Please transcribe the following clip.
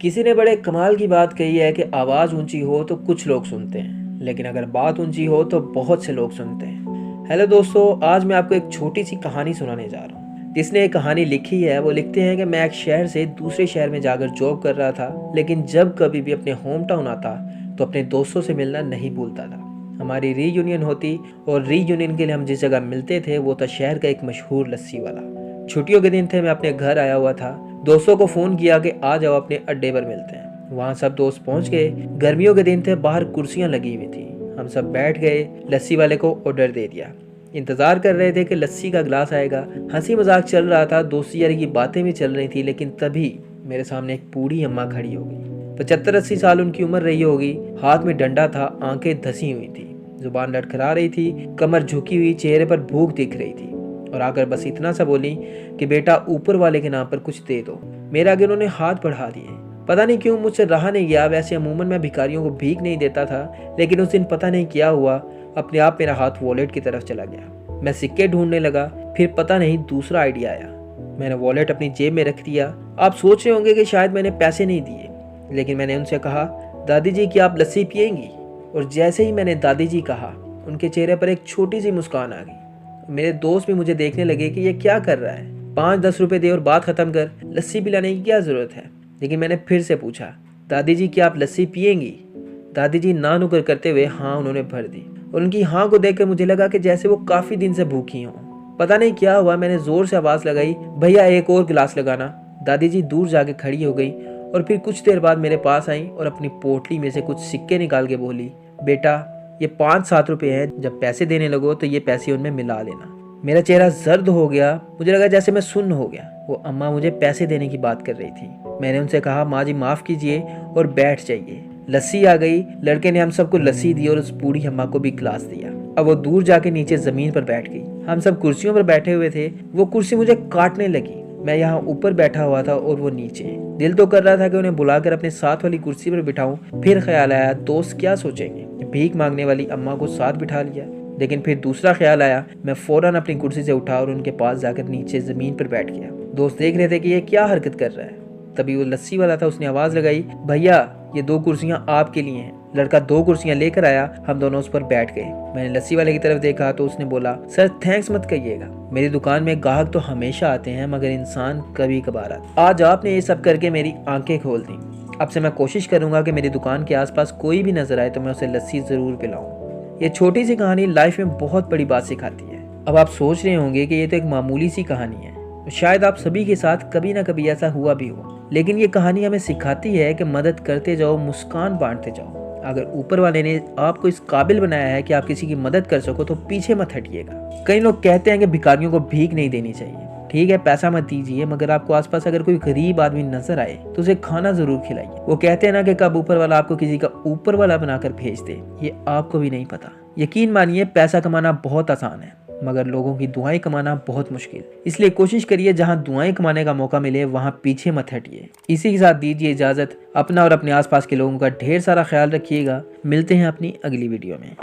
किसी ने बड़े कमाल की बात कही है कि आवाज़ ऊंची हो तो कुछ लोग सुनते हैं, लेकिन अगर बात ऊंची हो तो बहुत से लोग सुनते हैं। हेलो दोस्तों, आज मैं आपको एक छोटी सी कहानी सुनाने जा रहा हूँ। जिसने ये कहानी लिखी है वो लिखते हैं कि मैं एक शहर से दूसरे शहर में जाकर जॉब कर रहा था, लेकिन जब कभी भी अपने होम टाउन आता तो अपने दोस्तों से मिलना नहीं भूलता था। हमारी रीयूनियन होती और रीयूनियन के लिए हम जिस जगह मिलते थे वो था शहर का एक मशहूर लस्सी वाला। छुट्टियों के दिन थे, मैं अपने घर आया हुआ था। दोस्तों को फ़ोन किया कि आ जाओ, अपने अड्डे पर मिलते हैं। वहाँ सब दोस्त पहुँच गए। गर्मियों के दिन थे, बाहर कुर्सियाँ लगी हुई थी। हम सब बैठ गए। लस्सी वाले को ऑर्डर दे दिया। इंतज़ार कर रहे थे कि लस्सी का गिलास आएगा। हंसी मजाक चल रहा था, दोस्ती यारी की बातें भी चल रही थी, लेकिन तभी मेरे सामने एक बूढ़ी अम्मा खड़ी हो गई। 75-80 साल उनकी उम्र रही होगी। हाथ में डंडा था, आंखें धसी हुई थी, जुबान लड़खड़ा रही थी, कमर झुकी हुई, चेहरे पर भूख दिख रही थी और आकर बस इतना सा बोली कि बेटा ऊपर वाले के नाम पर कुछ दे दो। मेरे आगे उन्होंने हाथ बढ़ा दिए। पता नहीं क्यों मुझसे रहा नहीं गया। वैसे अमूमन मैं भिखारियों को भीख नहीं देता था, लेकिन उस दिन पता नहीं क्या हुआ, अपने आप मेरा हाथ वॉलेट की तरफ चला गया। मैं सिक्के ढूंढने लगा, फिर पता नहीं दूसरा आइडिया आया। मैंने वॉलेट अपनी जेब में रख दिया। आप सोच रहे होंगे कि शायद मैंने पैसे नहीं दिए, लेकिन मैंने उनसे कहा, दादी जी क्या आप लस्सी पियेंगी? और जैसे ही मैंने दादी जी कहा, उनके चेहरे पर एक छोटी सी मुस्कान आ गई। मेरे दोस्त भी मुझे देखने लगे कि ये क्या कर रहा है, 5-10 रुपए दे और बात खत्म कर, लस्सी पिलाने की क्या जरूरत है। लेकिन मैंने फिर से पूछा, दादी जी क्या आप लस्सी पियेंगी? दादी जी ना नुकर करते हुए हाँ उन्होंने भर दी, और उनकी हाँ को देखकर मुझे लगा कि जैसे वो काफी दिन से भूखी हों। पता नहीं क्या हुआ, मैंने जोर से आवाज लगाई, भैया एक और गिलास लगाना। दादी जी दूर जाके खड़ी हो गई और फिर कुछ देर बाद मेरे पास आई और अपनी पोटली में से कुछ सिक्के निकाल के बोली, बेटा ये 5-7 रुपए हैं, जब पैसे देने लगो तो ये पैसे उनमें मिला लेना। मेरा चेहरा जर्द हो गया। मुझे लगा जैसे मैं सुन्न हो गया। वो अम्मा मुझे पैसे देने की बात कर रही थी। मैंने उनसे कहा, माँ जी माफ कीजिए और बैठ जाइए। लस्सी आ गई। लड़के ने हम सबको लस्सी दी और उस बूढ़ी अम्मा को भी गिलास दिया। अब वो दूर जाके नीचे जमीन पर बैठ गई। हम सब कुर्सियों पर बैठे हुए थे। वो कुर्सी मुझे काटने लगी। मैं यहाँ ऊपर बैठा हुआ था और वो नीचे। दिल तो कर रहा था कि उन्हें बुलाकर अपने साथ वाली कुर्सी पर बिठाऊं, फिर ख्याल आया दोस्त क्या सोचेंगे, भीख मांगने वाली अम्मा को साथ बिठा लिया। लेकिन फिर दूसरा ख्याल आया। मैं फौरन अपनी कुर्सी से उठा और उनके पास जाकर नीचे जमीन पर बैठ गया। दोस्त देख रहे थे कि ये क्या हरकत कर रहा है। तभी वो लस्सी वाला था, उसने आवाज लगाई, भैया ये 2 कुर्सियां आपके लिए हैं। लड़का 2 कुर्सियां लेकर आया। हम दोनों उस पर बैठ गए। मैंने लस्सी वाले की तरफ देखा तो उसने बोला, सर थैंक्स मत कहिएगा, मेरी दुकान में ग्राहक तो हमेशा आते हैं, मगर इंसान कभी कभार आते। आज आपने ये सब करके मेरी आंखें खोल दी। अब से मैं कोशिश करूंगा कि मेरी दुकान के आसपास कोई भी नजर आए तो मैं उसे लस्सी जरूर पिलाऊं। ये छोटी सी कहानी लाइफ में बहुत बड़ी बात सिखाती है। अब आप सोच रहे होंगे कि ये तो एक मामूली सी कहानी है, शायद आप सभी के साथ कभी ना कभी ऐसा हुआ भी हो, लेकिन ये कहानी हमें सिखाती है कि मदद करते जाओ, मुस्कान बांटते जाओ। अगर ऊपर वाले ने आपको इस काबिल बनाया है कि आप किसी की मदद कर सको तो पीछे मत हटिएगा। कई लोग कहते हैं कि भिखारियों को भीख नहीं देनी चाहिए। ठीक है, पैसा मत दीजिए, मगर आपको आसपास अगर कोई गरीब आदमी नजर आए तो उसे खाना जरूर खिलाइए। वो कहते हैं ना कि कब ऊपर वाला आपको किसी का ऊपर वाला बनाकर भेज दे, ये आपको भी नहीं पता। यकीन मानिए पैसा कमाना बहुत आसान है, मगर लोगों की दुआएं कमाना बहुत मुश्किल। इसलिए कोशिश करिए जहां दुआएं कमाने का मौका मिले वहां पीछे मत हटिए। इसी के साथ दीजिए इजाजत। अपना और अपने आसपास के लोगों का ढेर सारा ख्याल रखिएगा। मिलते हैं अपनी अगली वीडियो में।